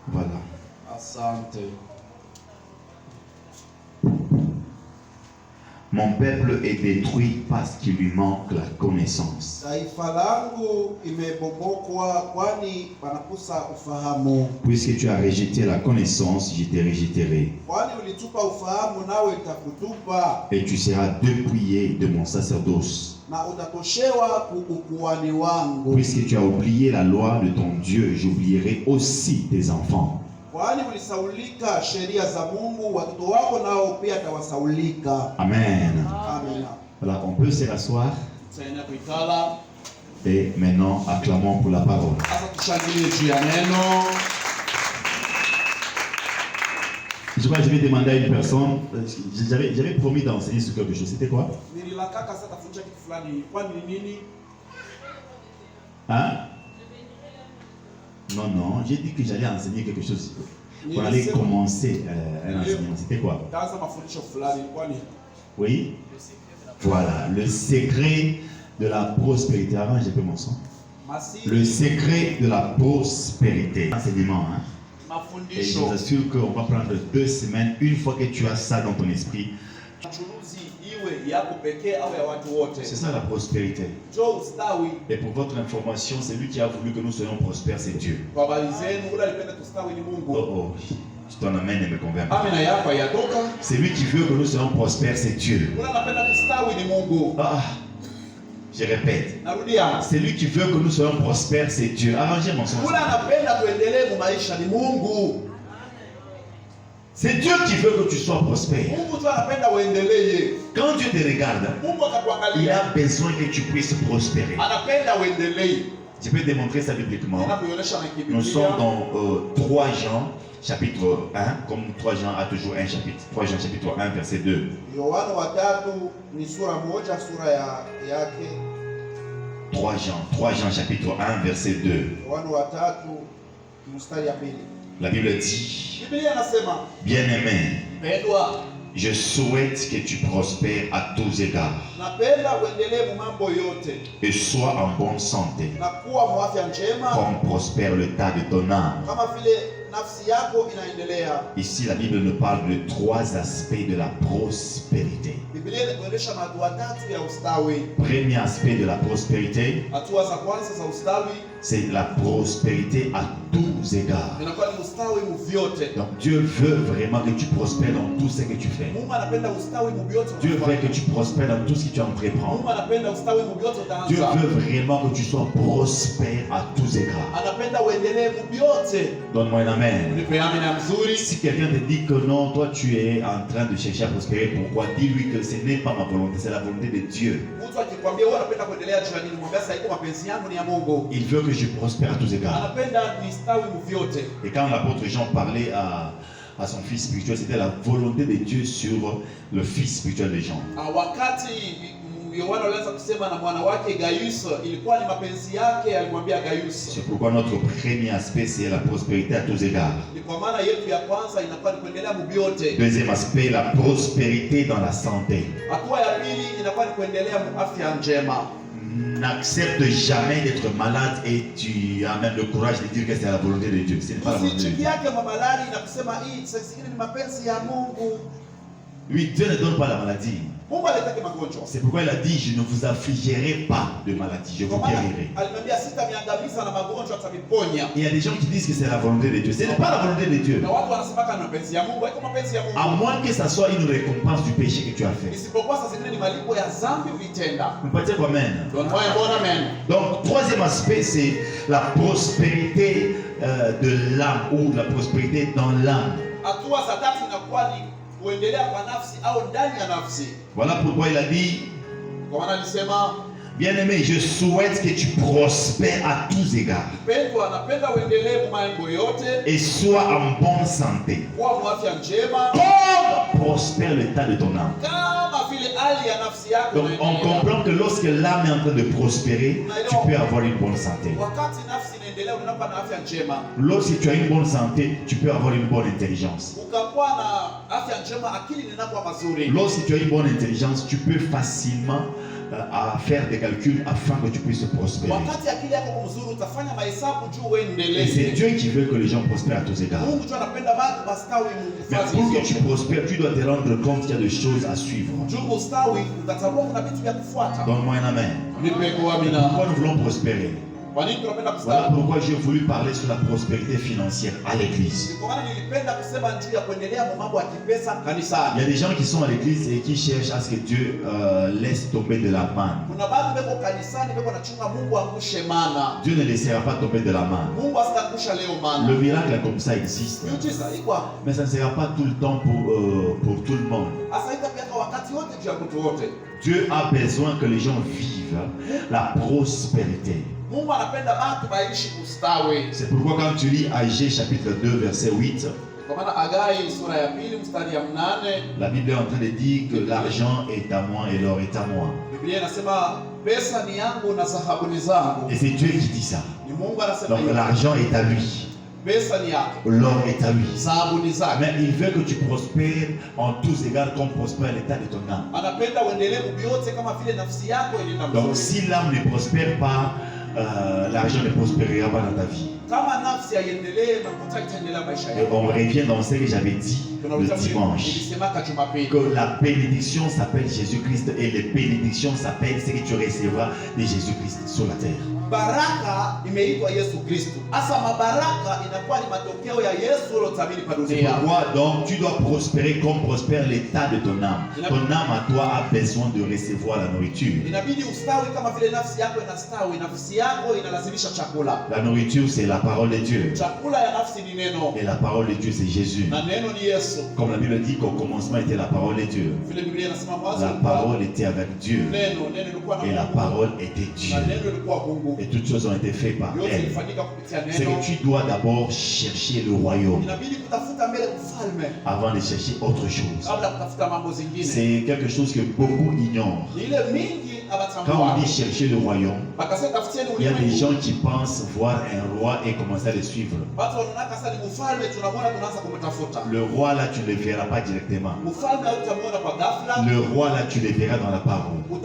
Voilà. Asante. Mon peuple est détruit parce qu'il lui manque la connaissance. Taifa langu imebobokwa kwani panakosa ufahamu. Puisque tu as rejeté la connaissance, je te rejetterai. Kwani ulitupa ufahamu nawe nitakutupa. Et tu seras dépouillé de mon sacerdoce. Na utatoshewa ukuhani wangu. Puisque tu as oublié la loi de ton Dieu, j'oublierai aussi tes enfants. Kwani ulisaulika sheria za Mungu, watoto wako nao pia tawasaulika. Amen. Amen. Voilà, on peut se rasseoir. Tena kuikala. Et maintenant, acclamons pour la parole. Sasa tushangilie juu ya neno. Je crois que je vais demander à une personne, j'avais promis d'enseigner sur quelque chose. C'était quoi? Nililakaka sasa tafundisha kitu fulani. Kwani ni nini? Hein? Non, j'ai dit que j'allais enseigner quelque chose. On allait commencer un enseignement. C'était quoi? Oui? Voilà, le secret de la prospérité. Avant, j'ai peu mon son. Le secret de la prospérité. Enseignement, hein? Et je vous assure qu'on va prendre 2 semaines. Une fois que tu as ça dans ton esprit, c'est ça la prospérité. Et pour votre information, c'est lui qui a voulu que nous soyons prospères, c'est Dieu. Oh, tu t'en amènes et me convaincs. C'est lui qui veut que nous soyons prospères, c'est Dieu. Ah, je répète. C'est lui qui veut que nous soyons prospères, c'est Dieu. Arrangez mon sens. C'est Dieu qui veut que tu sois prospère. Quand Dieu te regarde, il a besoin que tu puisses prospérer. Je peux démontrer ça bibliquement. Nous sommes dans 3 Jean, chapitre 1, comme 3 Jean a toujours un chapitre. 3 Jean, chapitre 1, verset 2. 3 Jean, chapitre 1, verset 2. La Bible dit, bien-aimé, je souhaite que tu prospères à tous égards et sois en bonne santé, comme prospère le tas de ton âme. Ici, la Bible nous parle de 3 aspects de la prospérité. Premier aspect de la prospérité, c'est la prospérité à tous égards. Donc Dieu veut vraiment que tu prospères dans tout ce que tu fais. Dieu veut que tu prospères dans tout ce que tu entreprends. Dieu veut vraiment que tu sois prospère à tous égards. Donne-moi un amen. Si quelqu'un te dit que non, toi tu es en train de chercher à prospérer, pourquoi? Dis-lui que ce n'est pas ma volonté, c'est la volonté de Dieu. Il veut que je prospère à tous égards. Et quand l'apôtre Jean parlait à son fils spirituel, c'était la volonté de Dieu sur le fils spirituel de Jean. C'est pourquoi notre premier aspect, c'est la prospérité à tous égards. Deuxième aspect, la prospérité dans la santé. N'accepte jamais d'être malade et tu as même le courage de dire que c'est la volonté de Dieu. Ce n'est pas la volonté de Dieu. Oui, Dieu ne donne pas la maladie. C'est pourquoi il a dit, je ne vous affligerai pas de maladie, je vous guérirai. Il y a des gens qui disent que c'est la volonté de Dieu. Ce n'est pas la volonté de Dieu. À moins que ça soit une récompense du péché que tu as fait. Vous pouvez dire amen. Donc, troisième aspect, c'est la prospérité de l'âme ou la prospérité dans l'âme. Voilà pourquoi il a dit, bien-aimé, je souhaite que tu prospères à tous égards et sois en bonne santé, comme prospère le tas de ton âme. Donc on comprend que lorsque l'âme est en train de prospérer, tu peux avoir une bonne santé. Lorsque tu as une bonne santé, tu peux avoir une bonne intelligence. Lorsque tu as une bonne intelligence, tu peux facilement à faire des calculs afin que tu puisses prospérer. Et c'est Dieu qui veut que les gens prospèrent à tous égards. Mais pour que tu prospères, tu dois te rendre compte qu'il y a des choses à suivre. Donne-moi un amen. Pourquoi nous voulons prospérer? Voilà pourquoi j'ai voulu parler sur la prospérité financière à l'église. Il y a des gens qui sont à l'église et qui cherchent à ce que Dieu laisse tomber de la manne. Dieu ne laissera pas tomber de la manne. Le miracle comme ça existe. Mais ça ne sera pas tout le temps pour tout le monde. Dieu a besoin que les gens vivent la prospérité. C'est pourquoi quand tu lis Agé chapitre 2 verset 8, la Bible est en train de dire que l'argent est à moi et l'or est à moi. Et c'est Dieu qui dit ça. Donc l'argent est à lui. L'or est à lui. Mais il veut que tu prospères en tous égards comme prospère l'état de ton âme. Donc si l'âme ne prospère pas, l'argent ne prospérera pas dans ta vie. Et on revient dans ce que j'avais dit le dimanche, que la bénédiction s'appelle Jésus-Christ et les bénédictions s'appellent ce que tu recevras de Jésus-Christ sur la terre. Baraka imeitwa Yesu Kristo. Asa mabaraka inakuwa ni matokeo ya Yesu ulotabiri pa dunia. C'est pourquoi donc tu dois prospérer comme prospère l'état de ton âme. Ton âme à toi a besoin de recevoir la nourriture. Inabidi ustawi kama vile nafsi yako inastawi, nafsi yako inalazimisha chakula. La nourriture c'est la parole de Dieu. Chakula ya nafsi ni neno. Et la parole de Dieu c'est Jésus. Na neno ni Yesu. Comme la Bible dit qu'au commencement était la parole de Dieu. Vile Biblia inasema mwanzo la parole était avec Dieu. Neno ilikuwa na et la parole était Dieu. Na neno ilikuwa Mungu. Et toutes choses ont été faites par elle. C'est que tu dois d'abord chercher le royaume avant de chercher autre chose. C'est quelque chose que beaucoup ignorent. Quand on dit chercher le royaume, il y a des gens qui pensent voir un roi et commencer à le suivre. Le roi là, tu ne le verras pas directement. Le roi là, tu le verras dans la parole. Au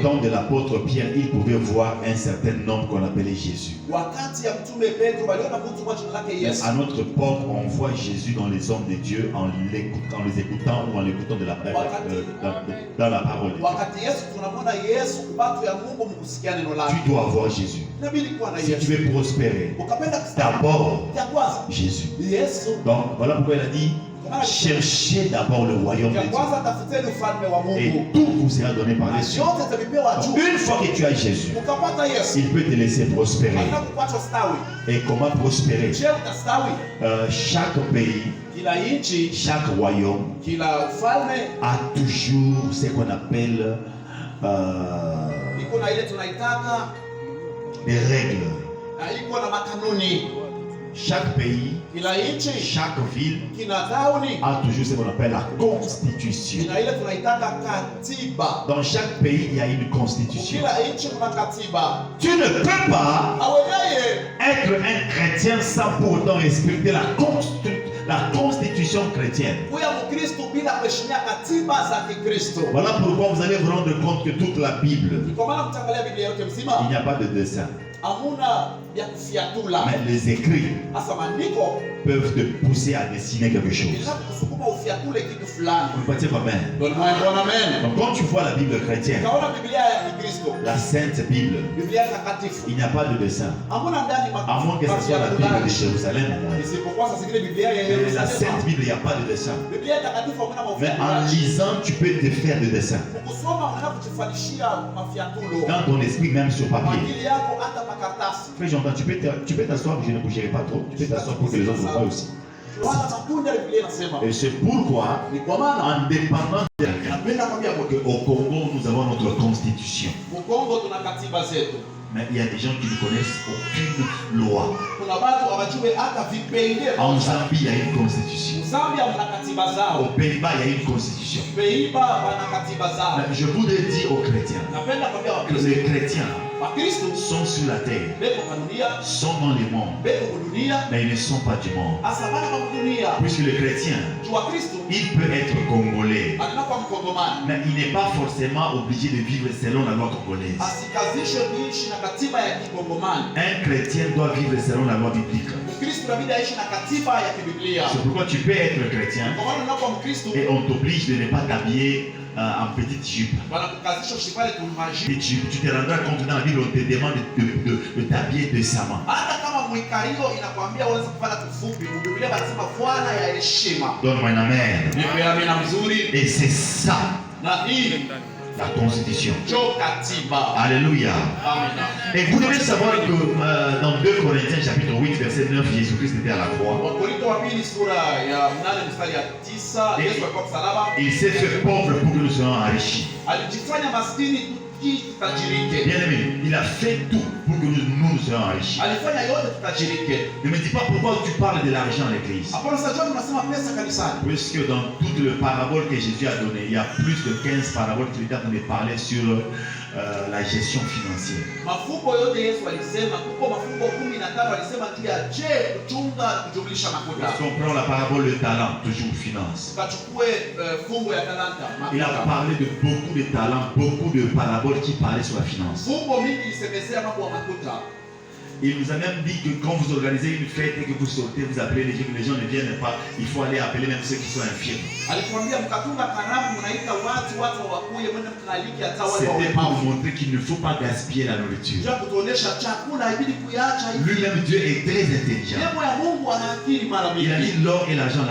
temps de l'apôtre Pierre, il pouvait voir un certain homme qu'on appelait Jésus. À notre époque, on voit Jésus dans les hommes de Dieu en les écoutant ou en l'écoutant dans la parole de Dieu. Tu dois avoir Jésus. Si tu veux prospérer, d'abord Jésus. Donc voilà pourquoi il a dit: cherchez d'abord le royaume de Dieu et tout vous sera donné par-dessus. Une fois que tu as Jésus, il peut te laisser prospérer. Et comment prospérer? Chaque pays, chaque royaume a toujours ce qu'on appelle des règles. Chaque pays, chaque ville a toujours ce qu'on appelle la constitution. Dans chaque pays, il y a une constitution. Tu ne peux pas être un chrétien sans pour autant respecter la constitution chrétienne. Voilà pourquoi vous allez vous rendre compte que toute la Bible, il n'y a pas de dessin. Mais les écrits peuvent te pousser à dessiner quelque chose. Vous pouvez dire amen. Donc quand tu vois la Bible chrétienne, la Sainte Bible, il n'y a pas de dessin. À moins que ce soit la Bible de Jérusalem. Mais la Sainte Bible, il n'y a pas de dessin. Mais en lisant, tu peux te faire des dessins. Dans ton esprit, même sur papier. Frère Jean, tu peux t'asseoir, je ne bougerai pas trop. Tu peux t'asseoir pour que les autres voient aussi. Et c'est pourquoi, en dépendant au Congo, nous avons notre constitution. Mais il y a des gens qui ne connaissent aucune loi. En Zambie, il y a une constitution. Aux Pays-Bas, il y a une constitution. constitution. Pays-Bas wana katiba zao. Je voudrais dire aux chrétiens Napenda kwambia que Wakristo, les chrétiens Wakristo sont sur la terre, beko kwa dunia, sont dans les mondes, beko kwa dunia, mais ils ne sont pas du monde. asa bana kwa dunia. Puisque le chrétien, Tu Wakristo il peut être congolais, anakuwa Mkongomani. mais il n'est pas forcément obligé de vivre selon la loi congolaise. Asikazishwe kuishi na katiba ya Kikongomani. Un chrétien doit vivre selon la loi biblique. Mkristo inabidi aishi na katiba ya Kibiblia. C'est pourquoi tu peux être chrétien Kwa maana unakuwa Mkristo et on t'oblige de ne pas t'habiller en petite jupe. wanakukazisha usivale tumaji. Et tu te rendras compte dans la Bible, on te demande de t'habiller décemment. Hata kama mwikario inakwambia uweze kuvala tufupi, Biblia inasema fuana ya heshima. Donne-moi un amen. Nipe amina mzuri. Et c'est ça, Na hii la constitution. ndio katiba. Alléluia. Amina. Et vous devez savoir que dans 2 Corinthiens chapitre 8 verset 9, Jésus-Christ était à la croix. Wakorintho wa pili sura ya 8 mstari ya 9, Yesu alikuwa msalaba. Il s'est fait pauvre pour que nous soyons enrichis. Alijifanya maskini ili tutajirike. Bien aimé, il a fait tout pour que nous soyons enrichis. Alifanya yote tutajirike. Ne me dis pas pourquoi tu parles de l'argent à l'église. Hapo sasa John unasema pesa kanisani. Puisque dans toutes les paraboles que Jésus a données, il y a plus de 15 paraboles qui étaient en train de parler sur la gestion financière. Mafumbo yote Yesu alisema, kuko mafumbo 15 alisema kia je kuchunga kujumlisha makuta. Si on prend la parabole de talent, toujours finance. Tukachukue fungo ya talanta. Il a parlé de beaucoup de talents, beaucoup de paraboles qui parlaient sur la finance. Fungo mingi isemezea mambo ya makuta. Il nous a même dit que quand vous organisez une fête et que vous sortez, vous appelez les gens ne viennent pas, il faut aller appeler même ceux qui sont infirmes. Alikwambia mkatunga karamu mnaita watu wakuye mwende mkaliki hata wale wa C'était pour vous montrer qu'il ne faut pas gaspiller la nourriture. Ndio kutuonesha chakula ibidi kuiacha hivi. Lui-même Dieu est très intelligent. Mungu ya Mungu ana akili mara Il a mingi. dit l'or et l'argent,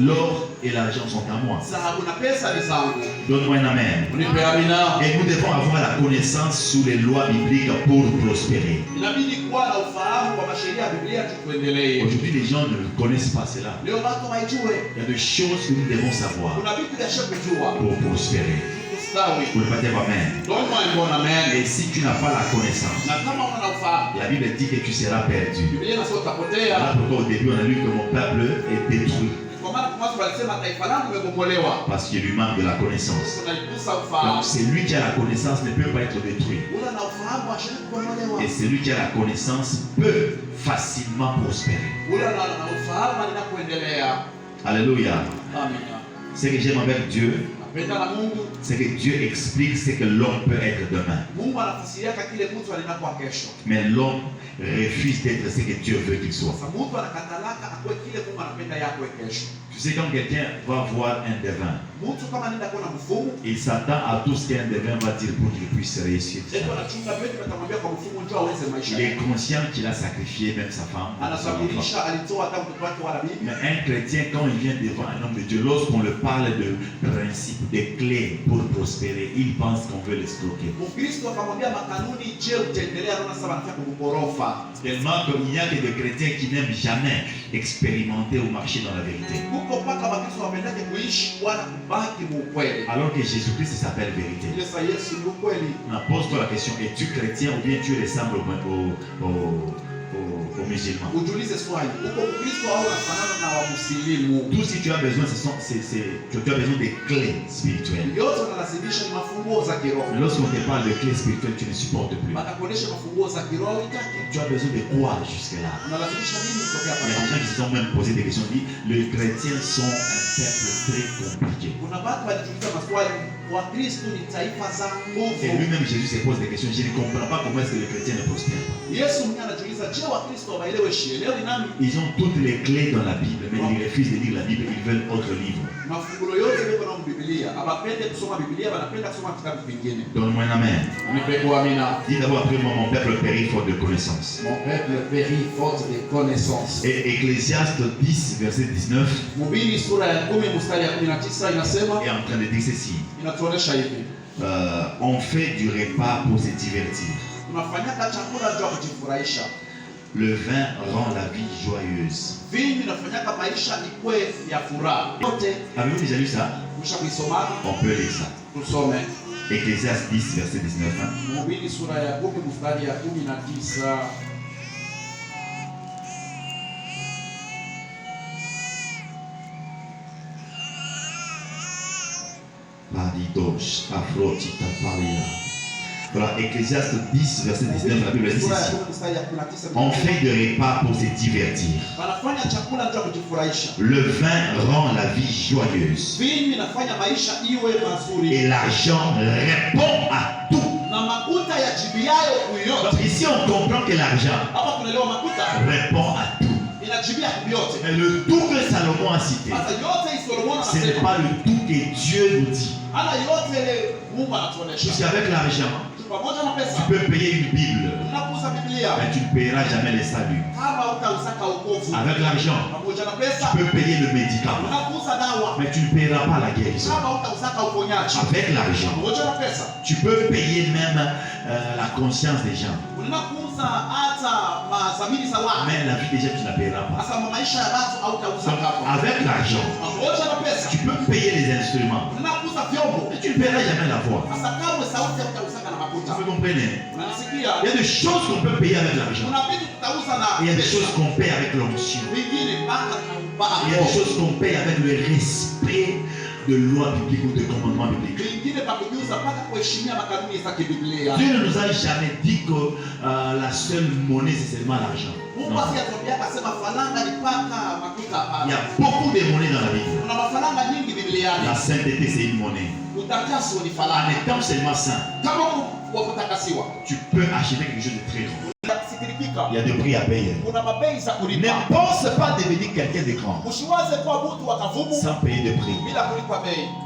l'or et l'argent sont à moi. Dhahabu na pesa ni zangu. Donne-moi un amen. Unipe amina. Et nous devons avoir la connaissance sur les lois bibliques pour prospérer. Inabidi kuwa na ufahamu kwa masheria ya Biblia tuendelee. Aujourd'hui, les gens ne connaissent pas cela. Leo watu waijue. Il y a des choses que nous devons savoir Kuna vitu vya shaka kujua. pour prospérer. Kustawi. Pour ne pas dire amen. Donne-moi un bon amen. Et si tu n'as pas la connaissance, Na kama una ufahamu, la Bible dit que tu seras perdu. Biblia inasema Voilà utapotea. pourquoi au début on a lu que mon peuple est détruit. Kwa maana kwa watu walisema taifa langu limebomolewa. Parce qu'il lui manque de la connaissance. Tunalikosa Donc ufahamu. celui qui a la connaissance ne peut pas être détruit. Ula na ufahamu ashiriki kubomolewa. Et celui qui a la connaissance peut facilement prospérer. Ula na ufahamu ninapoendelea. Alléluia. Amina. Ce que j'aime avec Dieu, Napenda na Mungu. c'est que Dieu explique ce que l'homme peut être demain. Mungu anafasiria kile mtu alinakuwa kesho. Mais l'homme refuse d'être ce que Dieu veut qu'il soit. Sasa mtu anakatalaka akwe kile Mungu anapenda yakwe kesho. Tu sais, quand quelqu'un va voir un devin, Mtu kama anaenda kuona mfumu, il s'attend à tout ce qu'un devin va dire pour qu'il puisse réussir. ndio anachunga vitu atamwambia kwa mfumu njoo aweze maisha. Il est conscient qu'il a sacrifié même sa femme. Anasafirisha alitoa hata mtoto wake wala bibi. Mais un chrétien, quand il vient devant un homme de Dieu, lorsqu'on le parle de principes, de clés pour prospérer, il pense qu'on veut l'escroquer. Mkristo akamwambia makanuni, je utaendelea? Anaona sasa anataka kumkorofa. Tellement qu'il n'y a que des chrétiens qui n'aiment jamais expérimenter ou marcher dans la vérité. Huko mpaka Wakristo wapendake kuishi wala kubaki muukweli. Alors que Jésus-Christ s'appelle vérité. Ile sasa Yesu ni ukweli. On pose-toi la question, es-tu chrétien ou bien tu ressembles aux musulmans? Ujiulize swali, uko Mkristo au unafanana na Wamuslimu? Tout ce que tu as besoin, tu as besoin des clés spirituelles. Yote unalazimisha ni mafunguo za kiroho. Mais lorsqu'on te parle de clés spirituelles, tu ne supportes plus. Batakuonesha mafunguo za kiroho itaki. Tu as besoin de quoi jusque-là? Unalazimisha nini kutokea Il y a des hapa? gens qui se sont même posé des questions, dit les chrétiens sont un peuple très compliqué. Kuna watu walijiuliza maswali, Wakristo ni taifa za Et nguvu. lui-même Jésus se pose des questions. Je ne comprends pas comment est-ce que les chrétiens ne prospèrent pas. Yesu mwenyewe anajiuliza, je, Wakristo waelewe shielewi nami? Ils ont toutes les clés dans la Bible, mais ils refusent de lire la Bible, ils veulent autre livre. Mafungulo yote yako na Biblia. Abapende kusoma Biblia, wanapenda kusoma vitabu vingine. Donne-moi un amen. Nipe amina. Dis d'abord après moi, mon peuple périt faute de connaissance. Mon peuple périt faute de connaissance. Et Ecclésiaste 10, verset 19, Mhubiri sura ya 10 mstari ya 19 inasema, est en train de dire ceci. inatuonesha hivi. On fait du repas pour se divertir. Tunafanyaka chakula juu ya kujifurahisha. Le vin rend la vie joyeuse. Vingi inafanyaka maisha ikwe ya furaha. Yote Avez-vous déjà lu ça? ushakuisoma? On peut lire ça. Tusome. Ecclésiaste 10, verset 19. Hein? Mhubiri sura ya 10 mstari ya 19. Paridos, Afrotita, Paria. Voilà, Ecclésiaste 10, verset 19, la Bible dit ceci. On fait de repas pour se divertir. Le vin rend la vie joyeuse. Et l'argent répond à tout. Donc ici on comprend que l'argent répond à tout. Mais le tout que Salomon a cité, ce n'est pas le tout que Dieu nous dit. Puisqu'avec l'argent, tu peux payer une Bible, mais tu ne payeras jamais le salut. Avec l'argent, tu peux payer le médicament, mais tu ne payeras pas la guérison. Avec l'argent, tu peux payer même la conscience des gens. Mais la vie des gens, tu ne payeras pas. Avec l'argent, tu peux payer les instruments, mais tu ne paieras jamais la voix. Vous comprenez? Il y a des choses qu'on peut payer avec l'argent. Il y a des choses qu'on paye avec l'onction. Il y a des choses qu'on paye avec le respect de lois bibliques ou de commandements bibliques. Dieu ne nous a jamais dit que la seule monnaie c'est seulement l'argent. Il y a beaucoup de monnaies dans la Bible. La sainteté c'est une monnaie. En étant seulement saint, tu peux acheter quelque chose de très grand. Il y a des prix à payer. Ne pense pas devenir quelqu'un de grand sans payer de prix.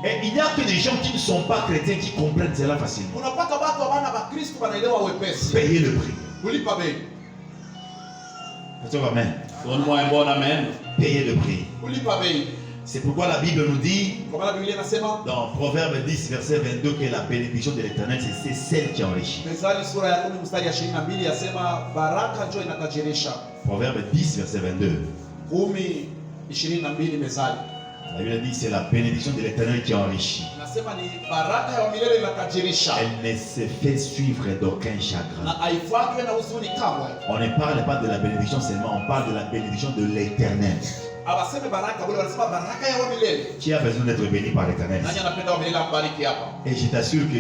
Et il n'y a que des gens qui ne sont pas chrétiens qui comprennent cela facilement. Payer le prix. Amen. Donne-moi un bon amen. Payer le prix. C'est pourquoi la Bible nous dit dans Proverbe 10 verset 22 que la bénédiction de l'Éternel c'est celle qui enrichit. Proverbe 10 verset 22. La Bible dit c'est la bénédiction de l'Éternel qui enrichit. Elle ne se fait suivre d'aucun chagrin. On ne parle pas de la bénédiction seulement, on parle de la bénédiction de l'Éternel. Qui a besoin d'être béni par l'Éternel? Et je t'assure que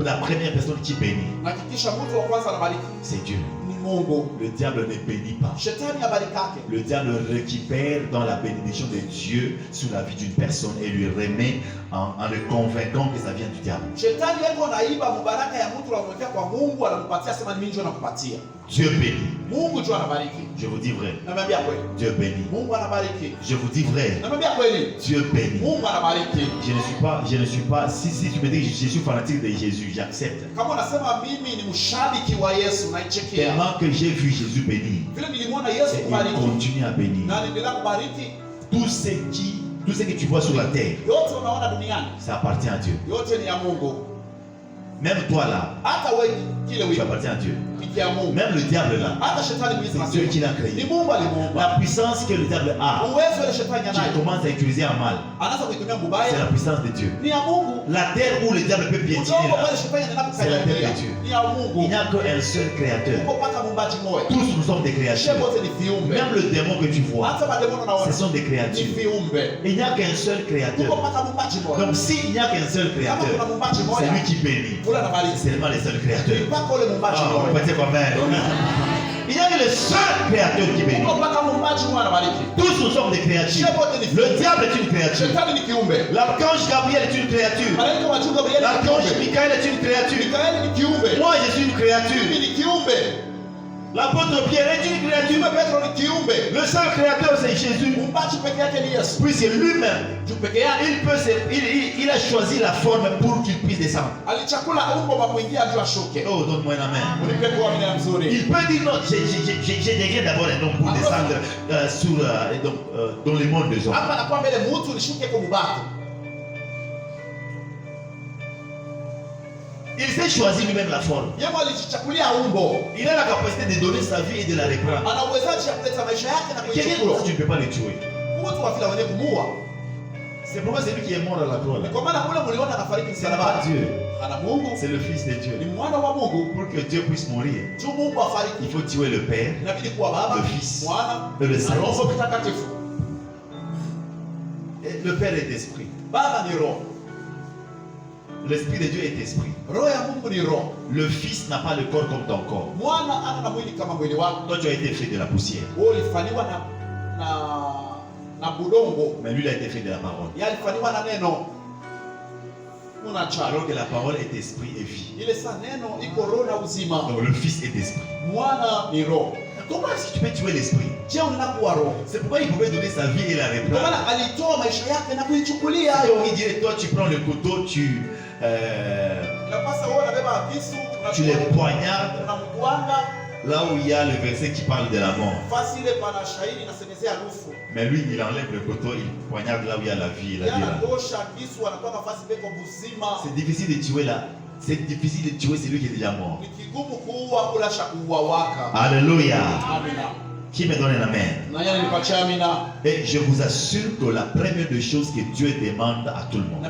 la première personne qui bénit, c'est Dieu. Le diable ne bénit pas. Le diable récupère dans la bénédiction de Dieu sur la vie d'une personne et lui remet en le convaincant que ça vient du diable. Dieu bénit. Je vous dis vrai. Dieu bénit. Je vous dis vrai. Dieu bénit. Je ne suis pas. Si tu me dis que je suis fanatique de Jésus, j'accepte. Tellement que j'ai vu Jésus bénir. Et il continue à bénir. Tout ce que tu vois sur la terre, ça appartient à Dieu. Même toi là, tu appartiens à Dieu. Même le diable là, c'est Dieu qui l'a créé. La puissance que le diable a, tu commences à utiliser en mal, c'est la puissance de Dieu. La terre où le diable peut piétiner là, c'est la terre de Dieu. Il n'y a qu'un seul créateur. Tous nous sommes des créatures. Même le démon que tu vois, ce sont des créatures. Il n'y a qu'un seul créateur. Donc s'il n'y a qu'un seul créateur, c'est lui qui bénit. C'est seulement les seuls créateurs. Il y a que le seul créateur qui bénit. Tous nous sommes des créatures. Le diable est une créature. L'archange Gabriel est une créature. L'archange Michael est une créature. Moi je suis une créature. L'apôtre Pierre est une créature. Le seul créateur c'est Jésus. Puisque lui-même, il a choisi la forme pour qu'il puisse descendre. Oh, donne-moi un amen. Il peut dire non, j'ai décrété d'abord un homme pour descendre dans le monde des hommes. Il s'est choisi lui-même la forme. Il a la capacité de donner sa vie et de la reprendre. Quelqu'un comme ça, tu ne peux pas le tuer. C'est pourquoi c'est lui qui est mort à la croix. C'est pas Dieu. C'est le Fils de Dieu. Pour que Dieu puisse mourir, il faut tuer le Père, le Fils et le Saint-Esprit. Et le Père est esprit. L'esprit de Dieu est esprit. Roho ya Mungu ni roho. Le Fils n'a pas le corps comme ton corps. Mwana ana na mwili kama mwili wako. Toi, tu as été fait de la poussière. Wewe ulifanywa na budongo. Mais lui, il a été fait de la parole. Yeye alifanywa na neno. Alors que la parole est esprit et vie. Ile saa neno iko roho na uzima. Donc le Fils est esprit. Mwana ni roho. Comment est-ce que tu peux tuer l'esprit? Je unakuwa roho. C'est pourquoi il pouvait donner sa vie et la Kwa reprendre. maana alitoa maisha yake na kuichukulia hayo. Il dirait, toi tu prends le couteau, tu les poignardes. Là où il y a le verset qui parle de la mort. Mais lui, il enlève le couteau, il poignarde là où il y a la vie. La vie là. C'est difficile de tuer là. C'est difficile de tuer celui qui est déjà mort. Alléluia. Qui me donne un amen? Et je vous assure que la première des choses que Dieu demande à tout le monde,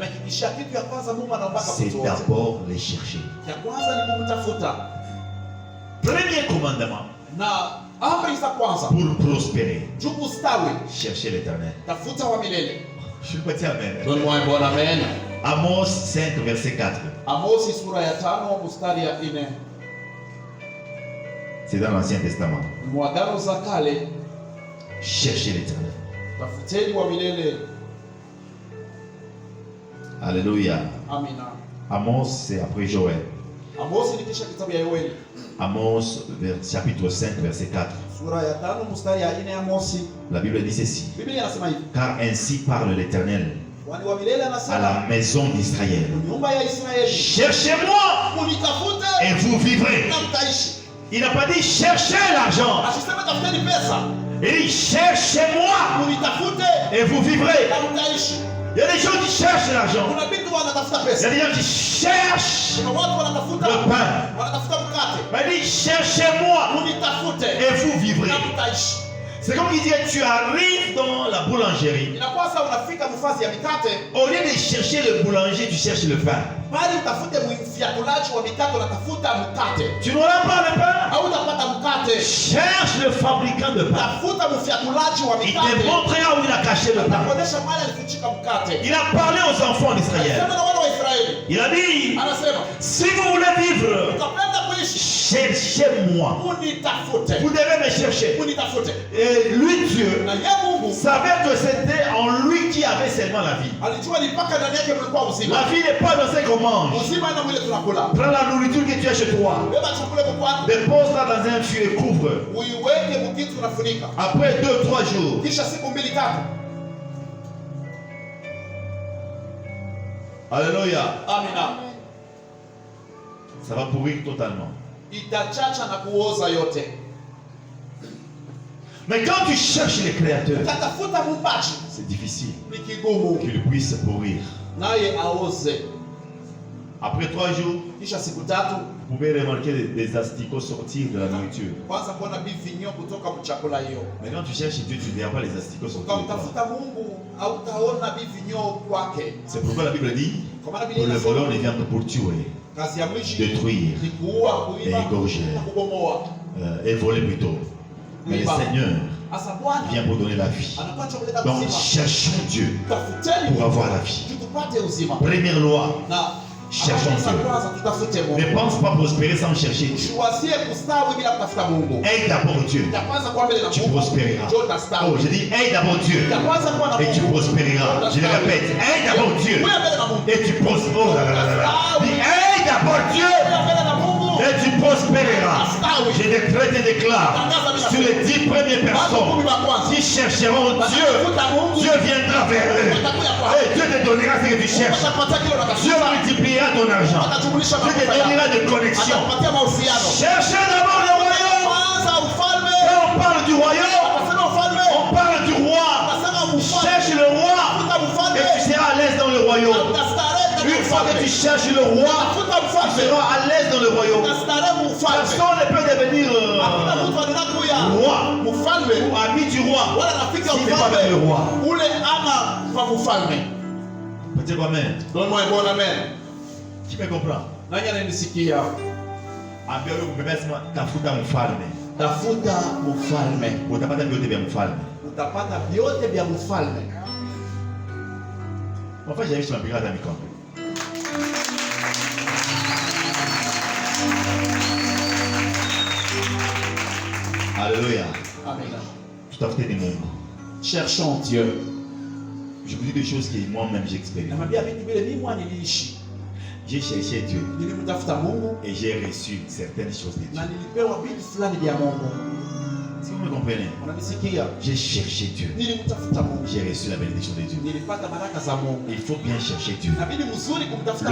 c'est d'abord les chercher. Premier commandement pour prospérer, chercher l'éternel. Je suis pas dit amen. Amos 5 verset 4. C'est dans l'Ancien Testament. Cherchez l'éternel. Alléluia. Amos, c'est après Joël. Amos chapitre 5 verset 4. La Bible dit ceci. Car ainsi parle l'Éternel à la maison d'Israël. Cherchez-moi et vous vivrez. Il n'a pas dit cherchez l'argent. Il dit cherchez-moi et vous vivrez. Il y a des gens qui cherchent l'argent. Il y a des gens qui cherchent le pain. Mais il dit cherchez-moi et vous vivrez. C'est comme il dit, tu arrives dans la boulangerie. Au lieu de chercher le boulanger, tu cherches le pain. Tu n'auras pas le pain. Cherche le fabricant de pain. Il te montrera où il a caché le pain. Il a parlé aux enfants d'Israël. Il a dit, si vous voulez vivre, cherchez-moi. Vous devez me chercher. Et lui, Dieu, savait que c'était en lui qui avait seulement la vie. La vie n'est pas dans ce qu'on mange. Prends la nourriture que tu as chez toi. Dépose-la dans un fût et couvre. Après 2-3 jours, alléluia, ça va pourrir totalement. Mais quand tu cherches le Créateur, c'est difficile qu'il puisse pourrir. Après 3 jours, vous pouvez remarquer des asticots sortir de la nourriture. Mais quand tu cherches Dieu, tu ne verras pas les asticots sortir de toi. C'est pourquoi la Bible dit que le voleur ne vient que pour tuer, détruire et égorger, et voler plutôt. Mais le Seigneur vient pour donner la vie. Donc cherchons Dieu pour avoir la vie. Première loi, cherchons Dieu. Ne pense pas prospérer sans chercher Dieu. Aide d'abord Dieu. Tu prospéreras. Oh, je dis aide d'abord Dieu. Et tu prospéreras. Je le répète, aide d'abord Dieu. Et tu prospéreras. Oh là là là là. Dis aide d'abord Dieu. Et tu prospéreras. Je décrète et déclare sur les 10 premières personnes qui chercheront Dieu, Dieu viendra vers eux. Et Dieu te donnera ce que tu cherches. Dieu multipliera ton argent. Dieu te donnera des connexions. Cherchez d'abord le royaume. Quand on parle du royaume, on parle du roi. Cherche le roi et tu seras à l'aise dans le royaume. Une fois que tu cherches le roi, tu seras à l'aise dans le royaume. Personne ne peut devenir roi ou ami du roi s'il n'est pas avec le roi. Petit amen. Donne-moi un bon amen. Qui me comprend? Ambia wewe umebeba tafuta mfalme. Tafuta mfalme. Utapata vyote vya mfalme. Utapata vyote vya mfalme. Enfin, j'arrive sur la brigade à mi-camp. Alléluia. Amen. Tout à fait des mots. Cherchons Dieu. Je vous dis des choses que moi-même j'ai expérimentées. J'ai cherché Dieu et j'ai reçu certaines choses de Dieu. Si vous me comprenez, j'ai cherché Dieu. J'ai reçu la bénédiction de Dieu. Il faut bien chercher Dieu.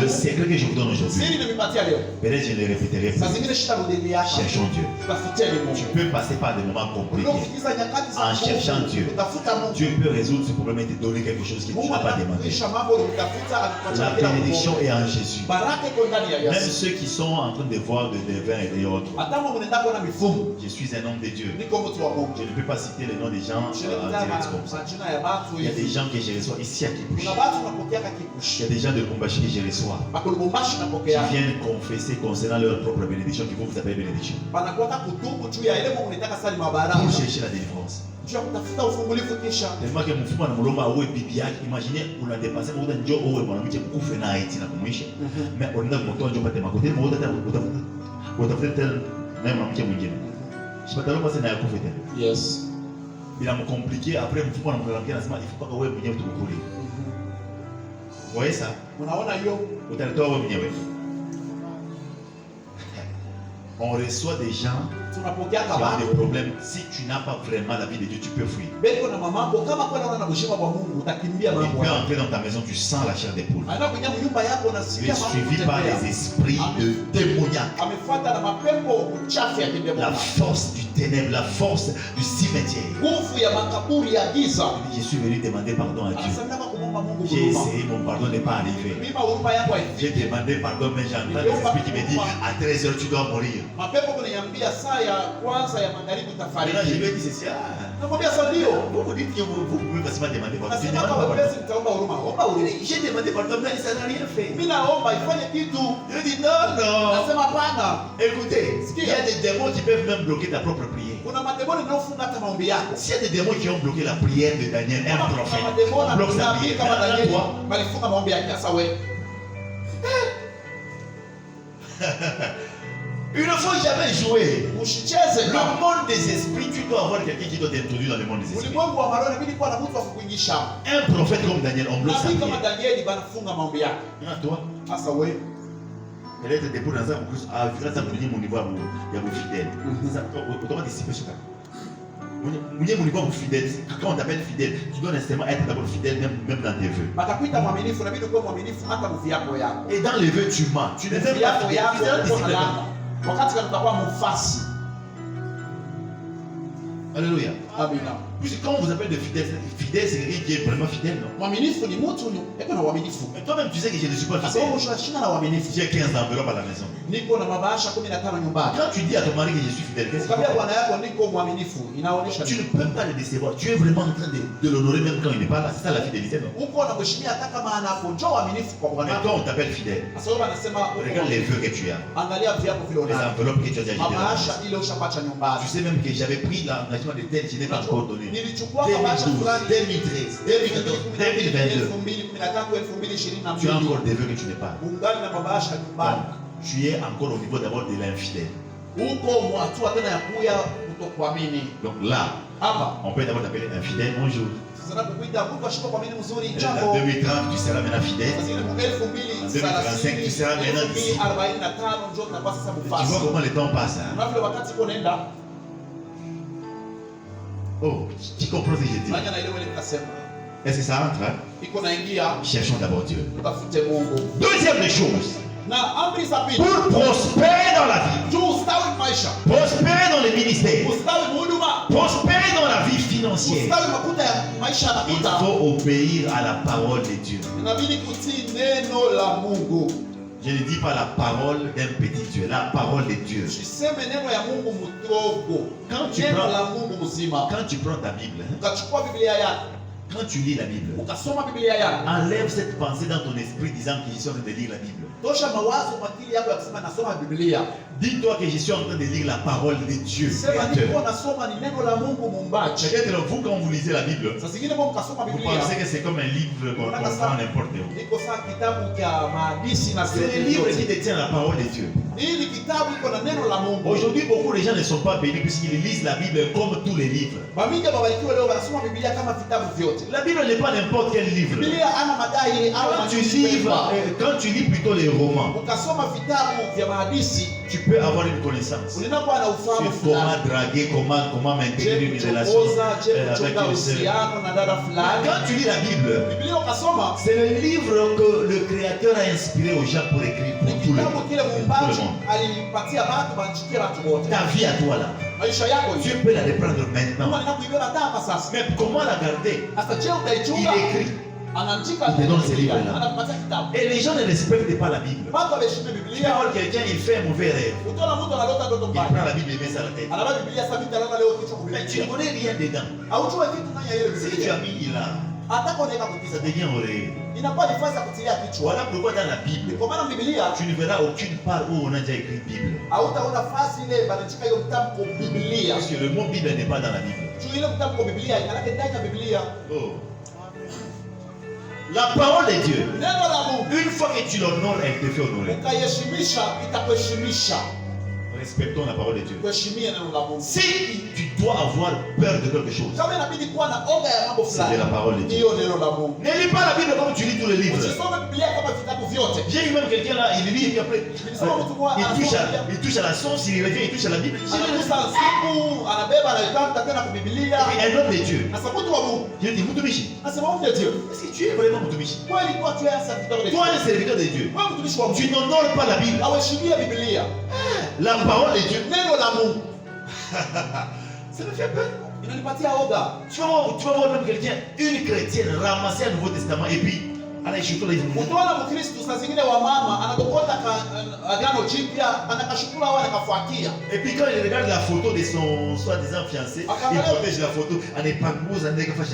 Le secret que je vous donne aujourd'hui, peut-être je le répéterai plus. Cherchons Dieu. Tu peux passer par des moments compliqués. En cherchant Dieu, Dieu peut résoudre ce problème et te donner quelque chose que tu n'as pas demandé. La bénédiction est en Jésus. Même ceux qui sont en train de voir des vins et autres. Je suis un homme de Dieu. Je ne peux pas citer le nom des gens en direct comme ça. Il y a des gens que je reçois ici à Kibushi. Il y a des gens de Kumbashi que je reçois. Qui viennent confesser concernant leur propre bénédiction qui vont vous appeler bénédiction. Pour chercher la délivrance. Tellement que mon fou m'a molomba ou bibiak. Imaginez, on a dépassé mon temps ou on a mis un coup fena Haïti na kumwisha. Mais on a mon temps job à côté, mon Yes. Il a compliqué. Après, il faut il ne faut pas que vous Vous voyez ça? On reçoit des gens qui ont des problèmes. Si tu n'as pas vraiment la vie de Dieu, tu peux fuir. Il peut entrer dans ta maison, tu sens la chair des poules. Il est suivi par les esprits de démoniaques. La force du ténèbre, la force du cimetière. Je suis venu demander pardon à Dieu. J'ai essayé, mon pardon n'est pas arrivé. J'ai demandé pardon, mais j'entends les esprits qui me disent à 13h tu dois mourir. Maintenant, je lui ai dit ceci. Vous dites que vous pouvez facilement demander pardon. J'ai demandé pardon, mais ça n'a rien fait. Je dis non. Écoutez, il y a des démons qui peuvent même bloquer ta propre prière. S'il y a des démons qui ont bloqué la prière de Daniel, un prophète, on bloque sa prière. Il ne faut jamais jouer. Le monde des esprits, tu dois avoir quelqu'un qui doit t'introduire dans le monde des esprits. Un prophète comme Daniel, on bloque sa prière. Toi, peut-être dépôt dans un plus à mon niveau il y a vos fidèles. Autant anticiper sur ça. Mon niveau fidèle, quand on t'appelle fidèle, tu dois nécessairement être d'abord fidèle même dans tes vœux. Et dans les vœux, tu mens. Tu ne fais pas fidèle. Alléluia. Amen. Puisque quand on vous appelle de fidèle, fidèle c'est quelqu'un qui est vraiment fidèle, non? Mais toi-même, tu sais que je ne suis pas fidèle. J'ai 15 enveloppes à la maison. Quand tu dis à ton mari que je suis fidèle, qu'est-ce que tu ne peux pas le décevoir. Tu es vraiment en train de l'honorer même quand il n'est pas là. C'est ça la fidélité, non? Mais toi, on t'appelle fidèle. Regarde les vœux que tu as. Les enveloppes que tu as déjà jetées. Tu sais même que j'avais pris l'engagement de tel, je n'ai pas encore donné. 2012, 2013, 2014, 2022. Tu as encore des vœux que tu n'es pas. Tu es encore au niveau d'abord de l'infidèle. Donc là, on peut d'abord t'appeler infidèle. Bonjour. En 2030, tu seras maintenant fidèle. En 2035, tu seras maintenant ici. Tu vois comment le temps passe. Oh, qui comprend ce que je dis? Est-ce que ça entre? Cherchons d'abord Dieu. Deuxième des choses. Pour prospérer dans la vie, prospérer dans les ministères, prospérer dans la vie financière, il faut obéir à la parole de Dieu. Je ne dis pas la parole d'un petit Dieu, la parole de Dieu. Quand tu prends ta Bible, quand tu lis la Bible, enlève cette pensée dans ton esprit disant que je suis en train de lire la Bible. Dis-toi que je suis en train de lire la parole de Dieu. Sema niko nasoma ni neno la Mungu muumbaji. Peut-être vous, quand vous lisez la Bible, Sasa zingine kwa mkasoma vous Biblia. pensez que c'est comme un livre qu'on prend n'importe où. Iko saa kitabu cha maandishi na C'est le livre qui détient la parole de Dieu. hii ni kitabu iko na neno la Mungu. Aujourd'hui, beaucoup de gens ne sont pas bénis puisqu'ils lisent la Bible comme tous les livres. Bamingi babarikiwa leo wanasoma Biblia kama vitabu vyote. La Bible n'est pas n'importe quel livre. Biblia ana madai au Quand tu lis plutôt les romans, ukasoma vitabu vya maandishi tu peux avoir une connaissance ulinakuwa na ufahamu sur comment draguer, comment maintenir une relation avec une sœur. Quand tu lis la Bible, Biblia ukasoma c'est le livre que le Créateur a inspiré aux gens pour écrire pour tout le monde. alipatia watu banchikia watu wote. Ta vie à toi là, Maisha yako Dieu peut la reprendre maintenant. Mungu anakuibeba hata sasa. Mais comment la garder? Hata je Il utaichunga? écrit. Anaandika Il te donne ce livre là. anakupatia kitabu. Et les gens ne respectent pas la Bible. Watu wameshika Tu Biblia. vas voir quelqu'un, il fait un mauvais rêve. Utaona mtu analota ndoto Il mbaya. prend la Bible et met ça à la tête. Anabeba Biblia sasa mimi nalala leo kichwa Mais tu kubilia. ne connais rien dedans. Haujui kitu ndani ya ile Si tu Biblia. as mis là, Hata kuoneka ça kutiza. devient oreille. Inakuwa ni fasi ya kutilia kichwa. Voilà pourquoi dans la Bible, Kwa maana Biblia tu ne verras aucune part où on a déjà écrit Bible. hautaona fasi ile banachika hiyo kitabu kwa Biblia. Parce que le mot Bible n'est pas dans la Bible. Juu ile kitabu kwa Biblia inaleta ndani ya Biblia. Oh. La parole de Dieu, Neno la Mungu une fois que tu l'honores, elle te fait honorer. ukaheshimisha itakuheshimisha. Respectons la parole de Dieu. Kuheshimia neno la Mungu. Si tu dois avoir peur de quelque chose, Kama inabidi kuwa na oga ya mambo c'est de fulani, la parole de Dieu. hiyo neno la Mungu. Ne lis pas la Bible comme tu lis tous les livres. Usisome Biblia kama vitabu vyote. J'ai eu même quelqu'un là, il lit et puis après, il touche à la sauce, il revient, il touche à la Bible. Anagusa siku, anabeba anaitaka tena kwa Biblia. Un homme de Dieu. Na sababu wa Mungu. Je dis, Mutumishi, Nasema Mungu ndiye Dieu. est-ce que tu es vraiment Mutumishi? Kweli kwa tu yasa vitabu vyote. Toi, un serviteur de Dieu, Wewe mtumishi wa Mungu. tu n'honores pas la Bible. Aweshimia Biblia. La parole de Dieu. Neno la Mungu. Ça me fait peur. Inanipatia oga. Tu vas voir même quelqu'un, une chrétienne, ramasser un Nouveau Testament et puis, anaishutua hivi. Utaona Mkristo saa zingine wa mama anakokota agano jipya anakashukuru au anakafuatia. Et puis quand il regarde la photo de son soi-disant fiancé, il protège la photo en épanouissant, en